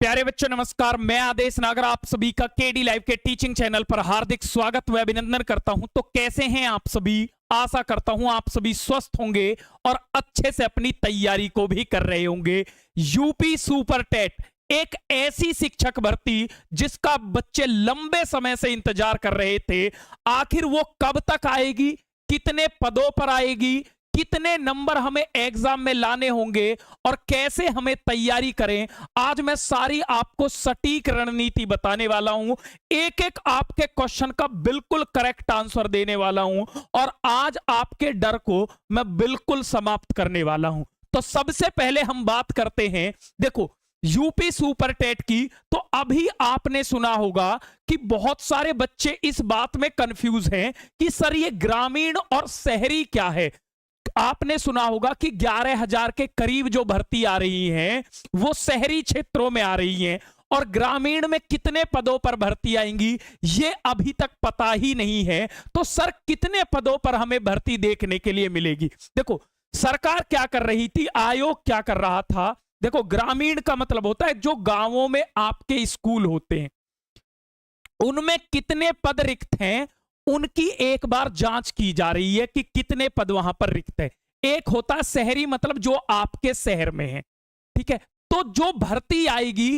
प्यारे बच्चों नमस्कार, मैं आदेश नागर आप सभी का केडी लाइव के टीचिंग चैनल पर हार्दिक स्वागत व अभिनंदन करता हूं। तो कैसे हैं आप सभी? आशा करता हूं आप सभी स्वस्थ होंगे और अच्छे से अपनी तैयारी को भी कर रहे होंगे। यूपी सुपर टेट एक ऐसी शिक्षक भर्ती जिसका बच्चे लंबे समय से इंतजार कर रहे थे। आखिर वो कब तक आएगी, कितने पदों पर आएगी, कितने नंबर हमें एग्जाम में लाने होंगे और कैसे हमें तैयारी करें, आज मैं सारी आपको सटीक रणनीति बताने वाला हूं। एक एक आपके क्वेश्चन का बिल्कुल करेक्ट आंसर देने वाला हूं और आज आपके डर को मैं बिल्कुल समाप्त करने वाला हूं। तो सबसे पहले हम बात करते हैं, देखो यूपी सुपर टेट की। तो अभी आपने सुना होगा कि बहुत सारे बच्चे इस बात में कंफ्यूज हैं कि सर ये ग्रामीण और शहरी क्या है। आपने सुना होगा कि 11,000 के करीब जो भर्ती आ रही है वो शहरी क्षेत्रों में आ रही है और ग्रामीण में कितने पदों पर भर्ती आएंगी ये अभी तक पता ही नहीं है। तो सर कितने पदों पर हमें भर्ती देखने के लिए मिलेगी? देखो सरकार क्या कर रही थी, आयोग क्या कर रहा था। देखो ग्रामीण का मतलब होता है जो गांवों में आपके स्कूल होते हैं उनमें कितने पद रिक्त हैं उनकी एक बार जांच की जा रही है कि कितने पद वहां पर रिक्त है। एक होता है शहरी, मतलब जो आपके शहर में है, ठीक है। तो जो भर्ती आएगी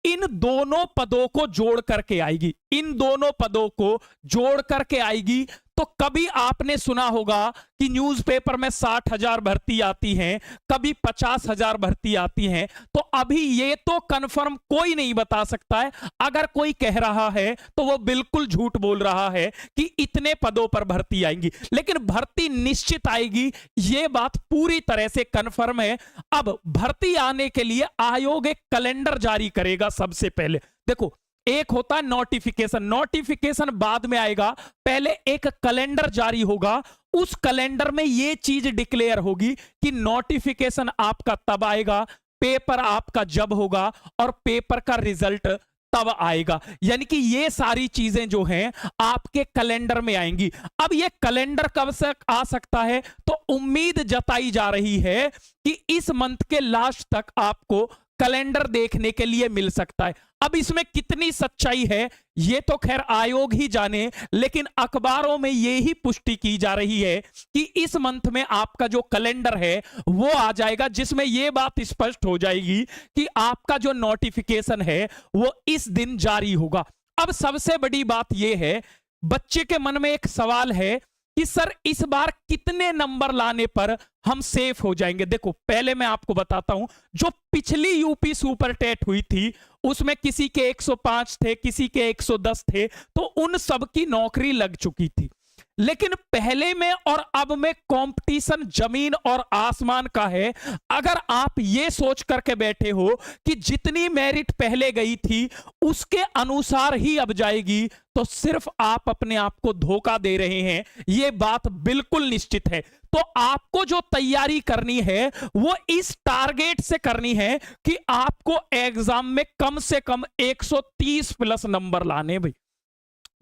इन दोनों पदों को जोड़ करके आएगी, इन दोनों पदों को जोड़ करके आएगी। तो कभी आपने सुना होगा कि न्यूज़पेपर में 60,000 भर्ती आती हैं, कभी 50,000 भर्ती आती हैं। तो अभी ये तो कंफर्म कोई नहीं बता सकता है। अगर कोई कह रहा है तो वो बिल्कुल झूठ बोल रहा है कि इतने पदों पर भर्ती आएंगी, लेकिन भर्ती निश्चित आएगी, ये बात पूरी तरह से कंफर्म है। अब भर्ती आने के लिए आयोग एक कैलेंडर जारी करेगा। सबसे पहले देखो एक होता है नोटिफिकेशन, नोटिफिकेशन बाद में आएगा, पहले एक कैलेंडर जारी होगा। उस कैलेंडर में यह चीज डिक्लेयर होगी कि नोटिफिकेशन आपका तब आएगा, पेपर आपका जब होगा और पेपर का रिजल्ट तब आएगा। यानी कि ये सारी चीजें जो हैं आपके कैलेंडर में आएंगी। अब ये कैलेंडर कब से आ सकता है? तो उम्मीद जताई जा रही है कि इस मंथ के लास्ट तक आपको कैलेंडर देखने के लिए मिल सकता है। अब इसमें कितनी सच्चाई है ये तो खैर आयोग ही जाने, लेकिन अखबारों में ये ही पुष्टि की जा रही है कि इस मंथ में आपका जो कैलेंडर है वो आ जाएगा, जिसमें ये बात स्पष्ट हो जाएगी कि आपका जो नोटिफिकेशन है वो इस दिन जारी होगा। अब सबसे बड़ी बात ये है, बच्चे के मन में एक सवाल है कि सर इस बार कितने नंबर लाने पर हम सेफ हो जाएंगे। देखो पहले मैं आपको बताता हूं, जो पिछली यूपी सुपर टेट हुई थी उसमें किसी के 105 थे, किसी के 110 थे, तो उन सब की नौकरी लग चुकी थी। लेकिन पहले में और अब में कंपटीशन जमीन और आसमान का है। अगर आप ये सोच करके बैठे हो कि जितनी मेरिट पहले गई थी उसके अनुसार ही अब जाएगी, तो सिर्फ आप अपने आप को धोखा दे रहे हैं, ये बात बिल्कुल निश्चित है। तो आपको जो तैयारी करनी है वो इस टारगेट से करनी है कि आपको एग्जाम में कम से कम 130 प्लस नंबर लाने। भाई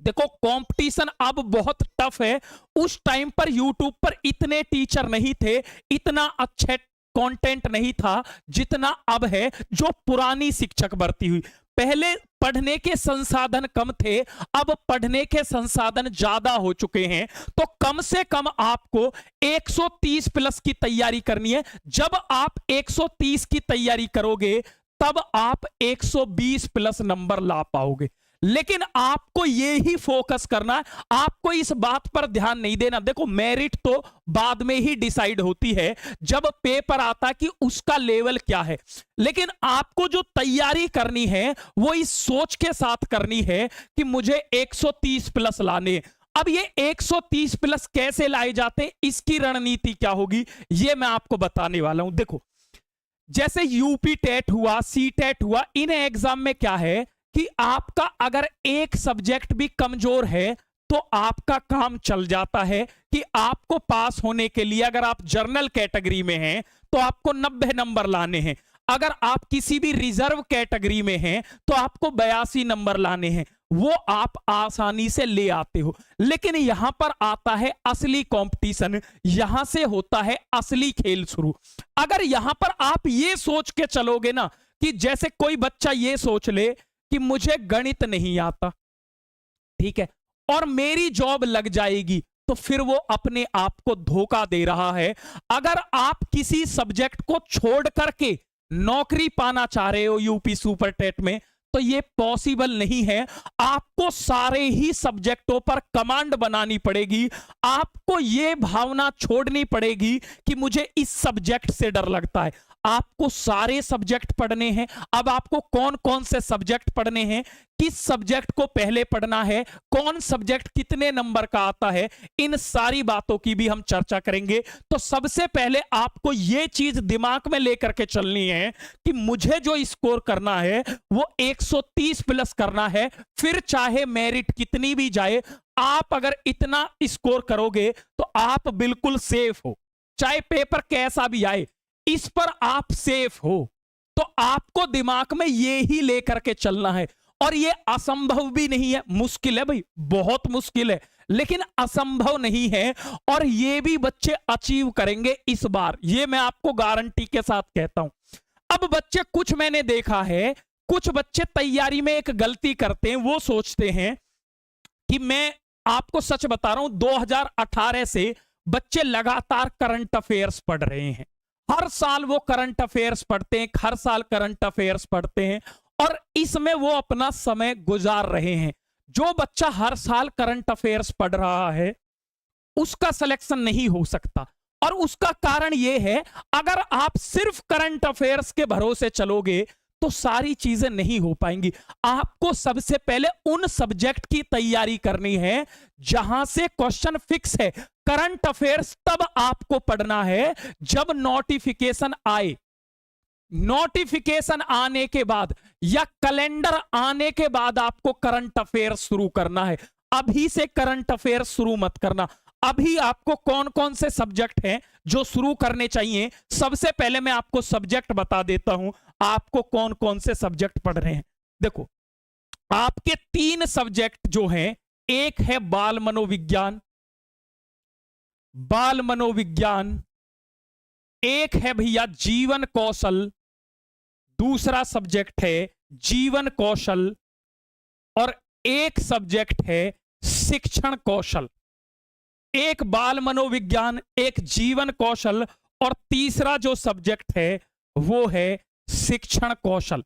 देखो कंपटीशन अब बहुत टफ है। उस टाइम पर यूट्यूब पर इतने टीचर नहीं थे, इतना अच्छे कंटेंट नहीं था जितना अब है। जो पुरानी शिक्षक भर्ती हुई, पहले पढ़ने के संसाधन कम थे, अब पढ़ने के संसाधन ज्यादा हो चुके हैं। तो कम से कम आपको 130 प्लस की तैयारी करनी है। जब आप 130 की तैयारी करोगे तब आप 120 प्लस नंबर ला पाओगे। लेकिन आपको यह ही फोकस करना है, आपको इस बात पर ध्यान नहीं देना। देखो मेरिट तो बाद में ही डिसाइड होती है, जब पेपर आता कि उसका लेवल क्या है। लेकिन आपको जो तैयारी करनी है वो इस सोच के साथ करनी है कि मुझे 130 प्लस लाने। अब ये 130 प्लस कैसे लाए जाते हैं, इसकी रणनीति क्या होगी ये मैं आपको बताने वाला हूं। देखो जैसे यूपी टेट हुआ, सी टेट हुआ, इन एग्जाम में क्या है कि आपका अगर एक सब्जेक्ट भी कमजोर है तो आपका काम चल जाता है कि आपको पास होने के लिए, अगर आप जर्नल कैटेगरी में हैं तो आपको 90 नंबर लाने हैं, अगर आप किसी भी रिजर्व कैटेगरी में हैं तो आपको 82 नंबर लाने हैं। वो आप आसानी से ले आते हो। लेकिन यहां पर आता है असली कंपटीशन, यहां से होता है असली खेल शुरू। अगर यहां पर आप ये सोच के चलोगे ना कि जैसे कोई बच्चा ये सोच ले कि मुझे गणित नहीं आता, ठीक है, और मेरी जॉब लग जाएगी, तो फिर वो अपने आप को धोखा दे रहा है। अगर आप किसी सब्जेक्ट को छोड़ करके नौकरी पाना चाह रहे हो यूपी सुपर टेट में, तो ये पॉसिबल नहीं है। आपको सारे ही सब्जेक्टों पर कमांड बनानी पड़ेगी। आपको ये भावना छोड़नी पड़ेगी कि मुझे इस सब्जेक्ट से डर लगता है। आपको सारे सब्जेक्ट पढ़ने हैं। अब आपको कौन कौन से सब्जेक्ट पढ़ने हैं, किस सब्जेक्ट को पहले पढ़ना है, कौन सब्जेक्ट कितने नंबर का आता है, इन सारी बातों की भी हम चर्चा करेंगे। तो सबसे पहले आपको यह चीज दिमाग में लेकर के चलनी है कि मुझे जो स्कोर करना है वो 130 प्लस करना है। फिर चाहे मेरिट कितनी भी जाए, आप अगर इतना स्कोर करोगे तो आप बिल्कुल सेफ हो। चाहे पेपर कैसा भी आए, इस पर आप सेफ हो। तो आपको दिमाग में ये ही लेकर के चलना है। और ये असंभव भी नहीं है, मुश्किल है भाई, बहुत मुश्किल है, लेकिन असंभव नहीं है। और ये भी बच्चे अचीव करेंगे इस बार, ये मैं आपको गारंटी के साथ कहता हूं। अब बच्चे, कुछ मैंने देखा है, कुछ बच्चे तैयारी में एक गलती करते हैं। वो सोचते हैं कि मैं आपको सच बता रहा हूं, 2018 से बच्चे लगातार करंट अफेयर्स पढ़ रहे हैं। हर साल वो करंट अफेयर्स पढ़ते हैं, हर साल करंट अफेयर्स पढ़ते हैं और इसमें वो अपना समय गुजार रहे हैं। जो बच्चा हर साल करंट अफेयर्स पढ़ रहा है उसका सिलेक्शन नहीं हो सकता। और उसका कारण यह है, अगर आप सिर्फ करंट अफेयर्स के भरोसे चलोगे तो सारी चीजें नहीं हो पाएंगी। आपको सबसे पहले उन सब्जेक्ट की तैयारी करनी है जहां से क्वेश्चन फिक्स है। करंट अफेयर्स तब आपको पढ़ना है जब नोटिफिकेशन आए। नोटिफिकेशन आने के बाद या कैलेंडर आने के बाद आपको करंट अफेयर्स शुरू करना है। अभी से करंट अफेयर्स शुरू मत करना। अभी आपको कौन कौन से सब्जेक्ट हैं जो शुरू करने चाहिए, सबसे पहले मैं आपको सब्जेक्ट बता देता हूं, आपको कौन कौन से सब्जेक्ट पढ़ रहे हैं। देखो, आपके 3 सब्जेक्ट जो हैं, एक है बाल मनोविज्ञान, बाल मनोविज्ञान, एक है भैया जीवन कौशल, दूसरा सब्जेक्ट है जीवन कौशल, और एक सब्जेक्ट है शिक्षण कौशल। एक बाल मनोविज्ञान, एक जीवन कौशल, और तीसरा जो सब्जेक्ट है वो है शिक्षण कौशल।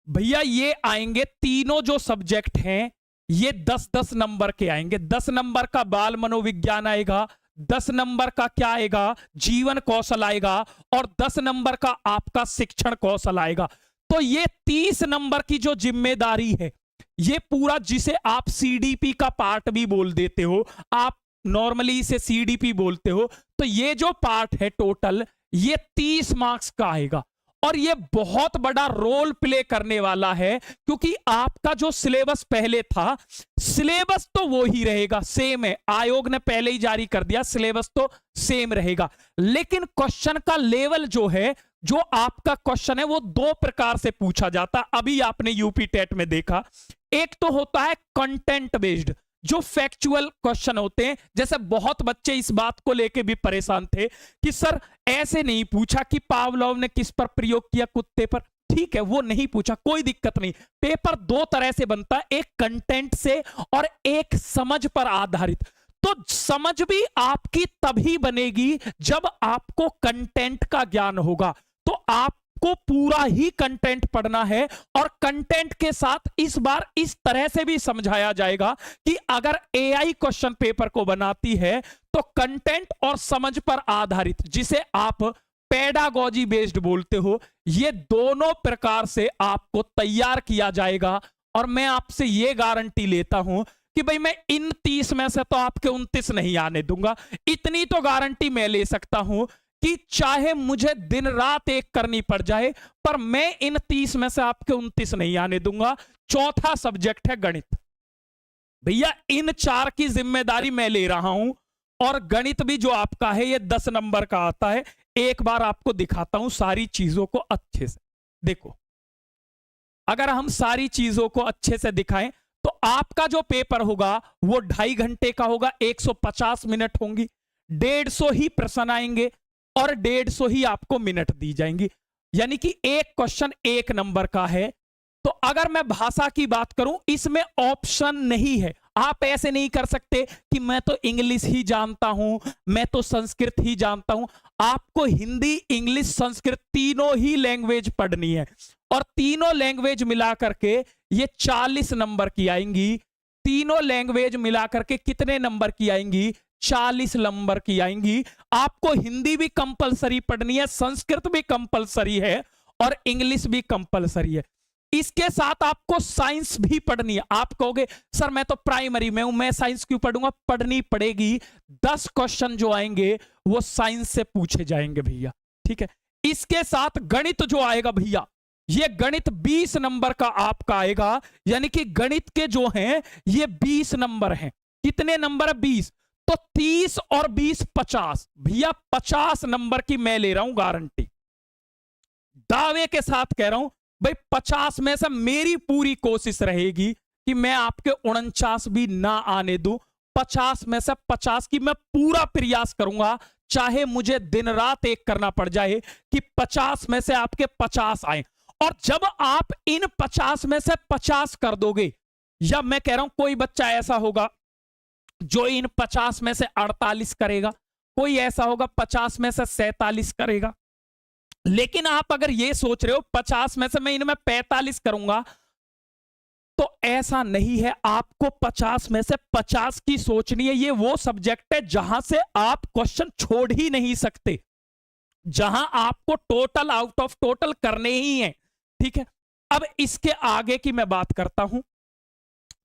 भैया ये आएंगे तीनों जो सब्जेक्ट हैं, ये 10-10 नंबर के आएंगे। 10 नंबर का बाल मनोविज्ञान आएगा, 10 नंबर का क्या आएगा, जीवन कौशल आएगा, और 10 नंबर का आपका शिक्षण कौशल आएगा। तो ये 30 नंबर की जो जिम्मेदारी है, ये पूरा, जिसे आप सीडीपी का पार्ट भी बोल देते हो, आप नॉर्मली इसे सीडीपी बोलते हो, तो ये जो पार्ट है टोटल, ये 30 मार्क्स का आएगा। और ये बहुत बड़ा रोल प्ले करने वाला है, क्योंकि आपका जो सिलेबस पहले था, सिलेबस तो वो ही रहेगा, सेम है, आयोग ने पहले ही जारी कर दिया, सिलेबस तो सेम रहेगा। लेकिन क्वेश्चन का लेवल जो है, जो आपका क्वेश्चन है, वो 2 प्रकार से पूछा जाता। अभी आपने यूपी टेट में देखा, एक तो होता है कंटेंट बेस्ड, जो फैक्चुअल क्वेश्चन होते हैं। जैसे बहुत बच्चे इस बात को लेके भी परेशान थे कि सर ऐसे नहीं पूछा कि पावलोव ने किस पर प्रयोग किया, कुत्ते पर। ठीक है, वो नहीं पूछा, कोई दिक्कत नहीं। पेपर 2 तरह से बनता है, एक कंटेंट से और एक समझ पर आधारित। तो समझ भी आपकी तभी बनेगी जब आपको कंटेंट का ज्ञान होगा। तो आपको पूरा ही कंटेंट पढ़ना है, और कंटेंट के साथ इस बार इस तरह से भी समझाया जाएगा कि अगर एआई क्वेश्चन पेपर को बनाती है तो कंटेंट और समझ पर आधारित, जिसे आप पेडागोजी बेस्ड बोलते हो, ये दोनों प्रकार से आपको तैयार किया जाएगा। और मैं आपसे ये गारंटी लेता हूं कि भाई मैं इन 30 में से तो आपके 29 नहीं आने दूंगा। इतनी तो गारंटी मैं ले सकता हूं कि चाहे मुझे दिन रात एक करनी पड़ जाए, पर मैं इन 30 में से आपके 29 नहीं आने दूंगा। चौथा सब्जेक्ट है गणित। भैया इन 4 की जिम्मेदारी मैं ले रहा हूं, और गणित भी जो आपका है ये 10 नंबर का आता है। एक बार आपको दिखाता हूं सारी चीजों को अच्छे से। देखो, अगर हम सारी चीजों को अच्छे से दिखाएं तो आपका जो पेपर होगा वो 2.5 घंटे का होगा, 150 मिनट होंगी, 150 ही प्रश्न आएंगे और 150 ही आपको मिनट दी जाएंगी। यानी कि एक क्वेश्चन 1 नंबर का है। तो अगर मैं भाषा की बात करूं, इसमें ऑप्शन नहीं है। आप ऐसे नहीं कर सकते कि मैं तो इंग्लिश ही जानता हूं, मैं तो संस्कृत ही जानता हूं। आपको हिंदी, इंग्लिश, संस्कृत तीनों ही लैंग्वेज पढ़नी है, और तीनों लैंग्वेज मिला करके ये 40 नंबर की आएंगी। तीनों लैंग्वेज मिला करके कितने नंबर की आएंगी? 40 नंबर की आएंगी। आपको हिंदी भी कंपलसरी पढ़नी है, संस्कृत भी कंपलसरी है, और इंग्लिश भी कंपलसरी है। इसके साथ आपको साइंस भी पढ़नी है। आप कहोगे सर मैं तो प्राइमरी में हूं, मैं साइंस क्यों पढ़ूंगा? पढ़नी पड़ेगी। 10 क्वेश्चन जो आएंगे वो साइंस से पूछे जाएंगे भैया, ठीक है। इसके साथ गणित जो आएगा भैया, ये गणित 20 नंबर का आपका आएगा। यानी कि गणित के जो हैं ये 20 नंबर हैं। कितने नंबर है? 20। तो 30 और 20 50। भैया 50 नंबर की मैं ले रहा हूं गारंटी, दावे के साथ कह रहा हूं भाई। 50 में से मेरी पूरी कोशिश रहेगी कि मैं आपके 49 भी ना आने दूं। 50 में से 50 की मैं पूरा प्रयास करूंगा, चाहे मुझे दिन रात एक करना पड़ जाए कि 50 में से आपके 50 आए। और जब आप इन 50 में से 50 कर दोगे, या मैं कह रहा हूं कोई बच्चा ऐसा होगा जो इन 50 में से 48 करेगा, कोई ऐसा होगा 50 में से 47 करेगा। लेकिन आप अगर ये सोच रहे हो 50 में से मैं इनमें 45 करूंगा, तो ऐसा नहीं है। आपको 50 में से 50 की सोचनी है। ये वो सब्जेक्ट है जहां से आप क्वेश्चन छोड़ ही नहीं सकते, जहां आपको टोटल आउट ऑफ टोटल करने ही है, ठीक है। अब इसके आगे की मैं बात करता हूं,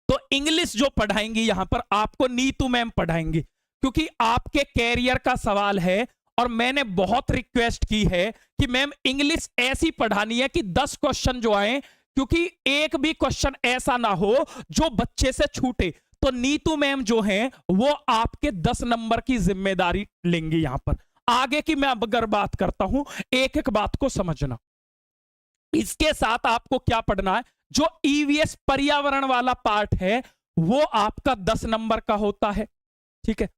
तो इंग्लिश जो पढ़ाएंगी यहां पर आपको नीतू मैम पढ़ाएंगी, क्योंकि आपके कैरियर का सवाल है। और मैंने बहुत रिक्वेस्ट की है कि मैम इंग्लिश ऐसी पढ़ानी है कि 10 क्वेश्चन जो आए, क्योंकि एक भी क्वेश्चन ऐसा ना हो जो बच्चे से छूटे। तो नीतू मैम जो हैं वो आपके 10 नंबर की जिम्मेदारी लेंगी यहां पर। आगे की मैं अगर बात करता हूं, एक एक बात को समझना। इसके साथ आपको क्या पढ़ना है? जो ईवीएस पर्यावरण वाला पार्ट है वो आपका 10 नंबर का होता है, ठीक है।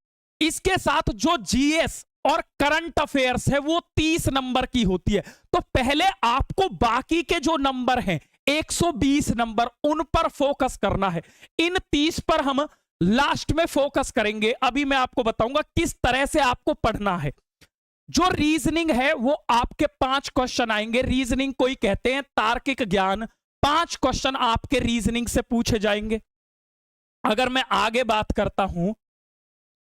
इसके साथ जो जीएस और करंट अफेयर्स है वो 30 नंबर की होती है। तो पहले आपको बाकी के जो नंबर हैं 120 नंबर, उन पर फोकस करना है। इन 30 पर हम लास्ट में फोकस करेंगे। अभी मैं आपको बताऊंगा किस तरह से आपको पढ़ना है। जो रीजनिंग है वो आपके 5 क्वेश्चन आएंगे। रीजनिंग कोई कहते हैं तार्किक ज्ञान। 5 क्वेश्चन आपके रीजनिंग से पूछे जाएंगे। अगर मैं आगे बात करता हूं,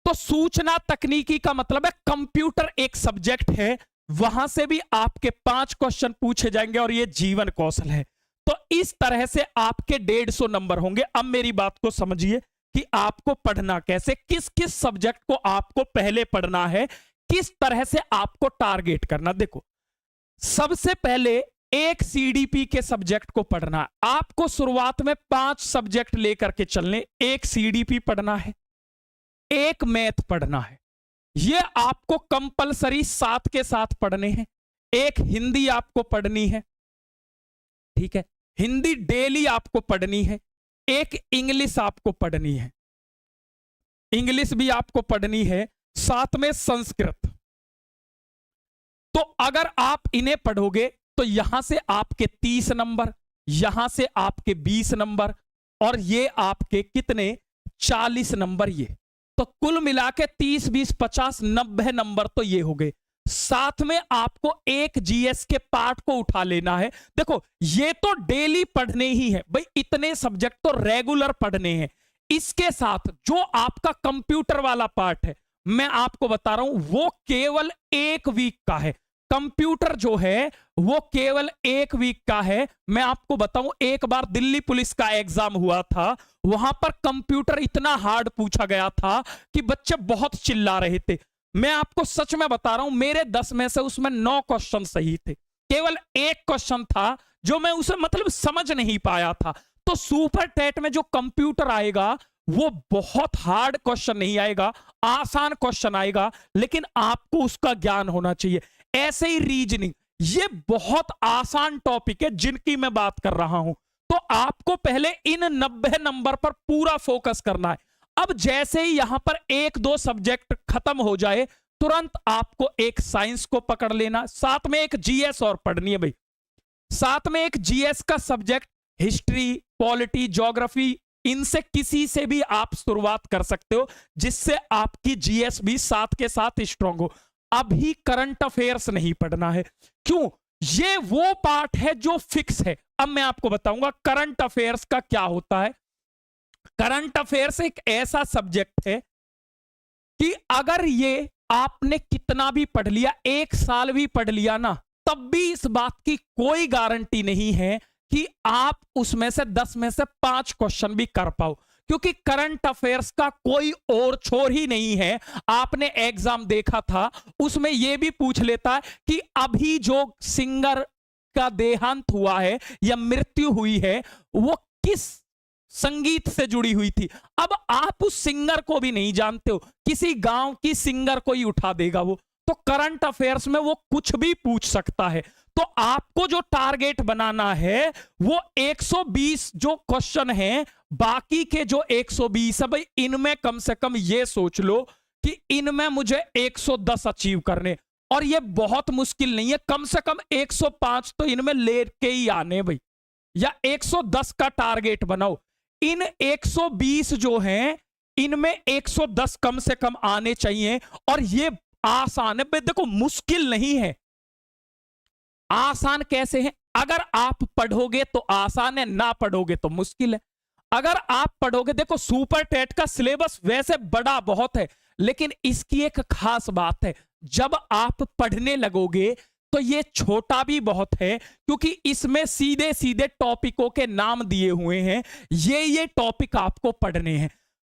तो सूचना तकनीकी का मतलब है कंप्यूटर एक सब्जेक्ट है, वहां से भी आपके 5 क्वेश्चन पूछे जाएंगे, और ये जीवन कौशल है। तो इस तरह से आपके 150 नंबर होंगे। अब मेरी बात को समझिए कि आपको पढ़ना कैसे, किस किस सब्जेक्ट को आपको पहले पढ़ना है, किस तरह से आपको टारगेट करना। देखो, सबसे पहले एक सीडीपी के सब्जेक्ट को पढ़ना है। आपको शुरुआत में 5 सब्जेक्ट लेकर के चलने। एक सीडीपी पढ़ना है, एक मैथ पढ़ना है, ये आपको कंपलसरी साथ के साथ पढ़ने हैं। एक हिंदी आपको पढ़नी है, ठीक है, हिंदी डेली आपको पढ़नी है। एक इंग्लिश आपको पढ़नी है, इंग्लिश भी आपको पढ़नी है, साथ में संस्कृत। तो अगर आप इन्हें पढ़ोगे तो यहां से आपके 30 नंबर, यहां से आपके 20 नंबर, और ये आपके कितने 40 नंबर। ये तो कुल मिला के 30 20 50 90 नंबर तो ये हो गए। साथ में आपको एक जीएस के पार्ट को उठा लेना है। देखो, ये तो डेली पढ़ने ही है भाई, इतने सब्जेक्ट तो रेगुलर पढ़ने हैं। इसके साथ जो आपका कंप्यूटर वाला पार्ट है, मैं आपको बता रहा हूं, वो केवल 1 वीक का है। कंप्यूटर जो है वो केवल 1 वीक का है। मैं आपको बताऊं, एक बार दिल्ली पुलिस का एग्जाम हुआ था, वहां पर कंप्यूटर इतना हार्ड पूछा गया था कि बच्चे बहुत चिल्ला रहे थे। मैं आपको सच में बता रहा हूं, मेरे 10 में से उसमें 9 क्वेश्चन सही थे। केवल एक क्वेश्चन था जो मैं उसे मतलब समझ नहीं पाया था। तो सुपर टेट में जो कंप्यूटर आएगा वो बहुत हार्ड क्वेश्चन नहीं आएगा, आसान क्वेश्चन आएगा, लेकिन आपको उसका ज्ञान होना चाहिए। ऐसे ही रीजनिंग, ये बहुत आसान टॉपिक है जिनकी मैं बात कर रहा हूं। तो आपको पहले इन 90 नंबर पर पूरा फोकस करना है। अब जैसे ही यहां पर 1-2 सब्जेक्ट खत्म हो जाए, तुरंत आपको एक साइंस को पकड़ लेना, साथ में एक जीएस और पढ़नी है भाई, साथ में एक जीएस का सब्जेक्ट, हिस्ट्री, पॉलिटी, ज्योग्राफी, इनसे किसी से भी आप शुरुआत कर सकते हो जिससे आपकी जीएस भी साथ के साथ स्ट्रांग हो। अभी करंट अफेयर्स नहीं पढ़ना है। क्यों? ये वो पार्ट है जो फिक्स है। अब मैं आपको बताऊंगा करंट अफेयर्स का क्या होता है। करंट अफेयर्स एक ऐसा सब्जेक्ट है कि अगर ये आपने कितना भी पढ़ लिया, 1 साल भी पढ़ लिया ना, तब भी इस बात की कोई गारंटी नहीं है कि आप उसमें से 10 में से 5 क्वेश्चन भी कर पाओ, क्योंकि करंट अफेयर्स का कोई और छोर ही नहीं है। आपने एग्जाम देखा था, उसमें यह भी पूछ लेता है कि अभी जो सिंगर का देहांत हुआ है या मृत्यु हुई है वो किस संगीत से जुड़ी हुई थी। अब आप उस सिंगर को भी नहीं जानते हो, किसी गांव की सिंगर को ही उठा देगा वो। तो करंट अफेयर्स में वो कुछ भी पूछ सकता है। तो आपको जो टारगेट बनाना है वो 120 जो क्वेश्चन हैं, बाकी के जो 120 है भाई, इनमें कम से कम ये सोच लो कि इनमें मुझे 110 अचीव करने, और ये बहुत मुश्किल नहीं है। कम से कम 105 तो इनमें लेके ही आने भाई, या 110 का टारगेट बनाओ। इन 120 जो हैं इनमें 110 कम से कम आने चाहिए, और ये आसान है भाई। देखो मुश्किल नहीं है। आसान कैसे है? अगर आप पढ़ोगे तो आसान है, ना पढ़ोगे तो मुश्किल है। अगर आप पढ़ोगे, देखो सुपर टेट का सिलेबस वैसे बड़ा बहुत है, लेकिन इसकी एक खास बात है, जब आप पढ़ने लगोगे तो ये छोटा भी बहुत है, क्योंकि इसमें सीधे सीधे टॉपिकों के नाम दिए हुए हैं। ये टॉपिक आपको पढ़ने हैं,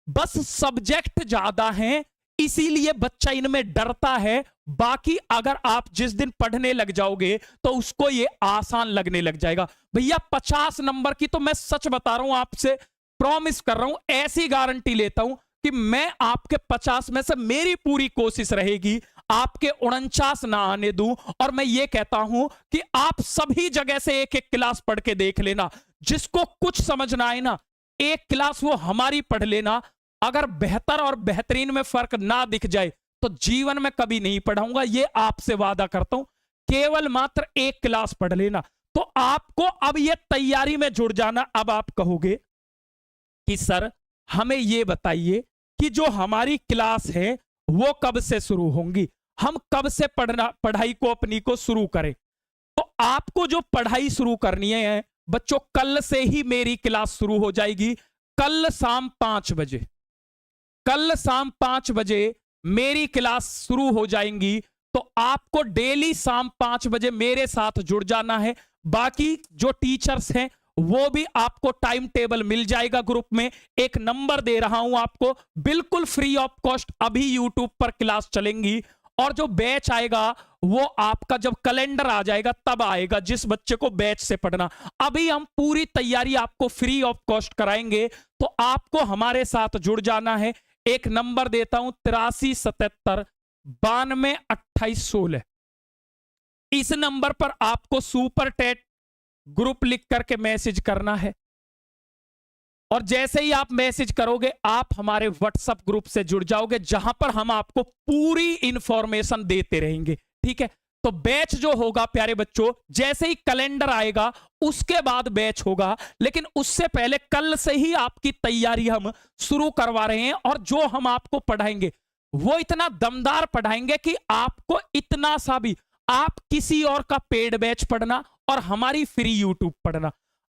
बस सब्जेक्ट ज्यादा हैं, इसीलिए बच्चा इनमें डरता है। बाकी अगर आप जिस दिन पढ़ने लग जाओगे तो उसको ये आसान लगने लग जाएगा। भैया 50 नंबर की तो मैं सच बता रहा हूं, आपसे प्रॉमिस कर रहा हूं, ऐसी गारंटी लेता हूं कि मैं आपके 50 में से मेरी पूरी कोशिश रहेगी आपके 49 ना आने दूं। और मैं ये कहता हूं कि आप सभी जगह से एक एक क्लास पढ़ के देख लेना, जिसको कुछ समझ ना आए ना, एक क्लास वो हमारी पढ़ लेना। अगर बेहतर और बेहतरीन में फर्क ना दिख जाए तो जीवन में कभी नहीं पढ़ाऊंगा, ये आपसे वादा करता हूं। केवल मात्र एक क्लास पढ़ लेना। तो आपको अब ये तैयारी में जुड़ जाना। अब आप कहोगे कि सर हमें ये बताइए कि जो हमारी क्लास है वो कब से शुरू होंगी, हम कब से पढ़ाई को अपनी को शुरू करें। तो आपको जो पढ़ाई शुरू करनी है बच्चों, कल से ही मेरी क्लास शुरू हो जाएगी। कल शाम 5 बजे, कल शाम 5 बजे मेरी क्लास शुरू हो जाएंगी। तो आपको डेली शाम 5 बजे मेरे साथ जुड़ जाना है। बाकी जो टीचर्स हैं वो भी आपको टाइम टेबल मिल जाएगा ग्रुप में। एक नंबर दे रहा हूं आपको, बिल्कुल फ्री ऑफ कॉस्ट अभी यूट्यूब पर क्लास चलेंगी। और जो बैच आएगा वो आपका जब कैलेंडर आ जाएगा तब आएगा, जिस बच्चे को बैच से पढ़ना। अभी हम पूरी तैयारी आपको फ्री ऑफ कॉस्ट कराएंगे, तो आपको हमारे साथ जुड़ जाना है। एक नंबर देता हूं 8377 92 28 16। इस नंबर पर आपको सुपर टेट ग्रुप लिख करके मैसेज करना है, और जैसे ही आप मैसेज करोगे आप हमारे व्हाट्सएप ग्रुप से जुड़ जाओगे, जहां पर हम आपको पूरी इंफॉर्मेशन देते रहेंगे। ठीक है? तो बैच जो होगा प्यारे बच्चों, जैसे ही कैलेंडर आएगा उसके बाद बैच होगा, लेकिन उससे पहले कल से ही आपकी तैयारी हम शुरू करवा रहे हैं। और जो हम आपको पढ़ाएंगे वो इतना दमदार पढ़ाएंगे कि आपको इतना सा भी, आप किसी और का पेड बैच पढ़ना और हमारी फ्री यूट्यूब पढ़ना,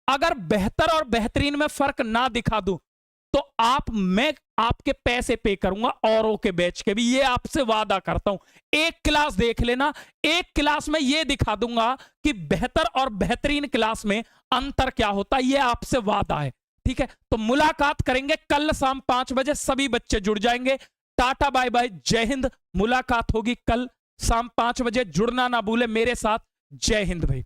अगर बेहतर और बेहतरीन में फर्क ना दिखा दूं तो मैं आपके पैसे पे करूंगा औरों के बैच के भी, ये आपसे वादा करता हूं। एक क्लास देख लेना, एक क्लास में ये दिखा दूंगा कि बेहतर और बेहतरीन क्लास में अंतर क्या होता है, ये आपसे वादा है। ठीक है? तो मुलाकात करेंगे कल शाम 5 बजे, सभी बच्चे जुड़ जाएंगे। टाटा बाय बाय, जय हिंद। मुलाकात होगी कल शाम 5 बजे, जुड़ना ना भूले मेरे साथ। जय हिंद भाई।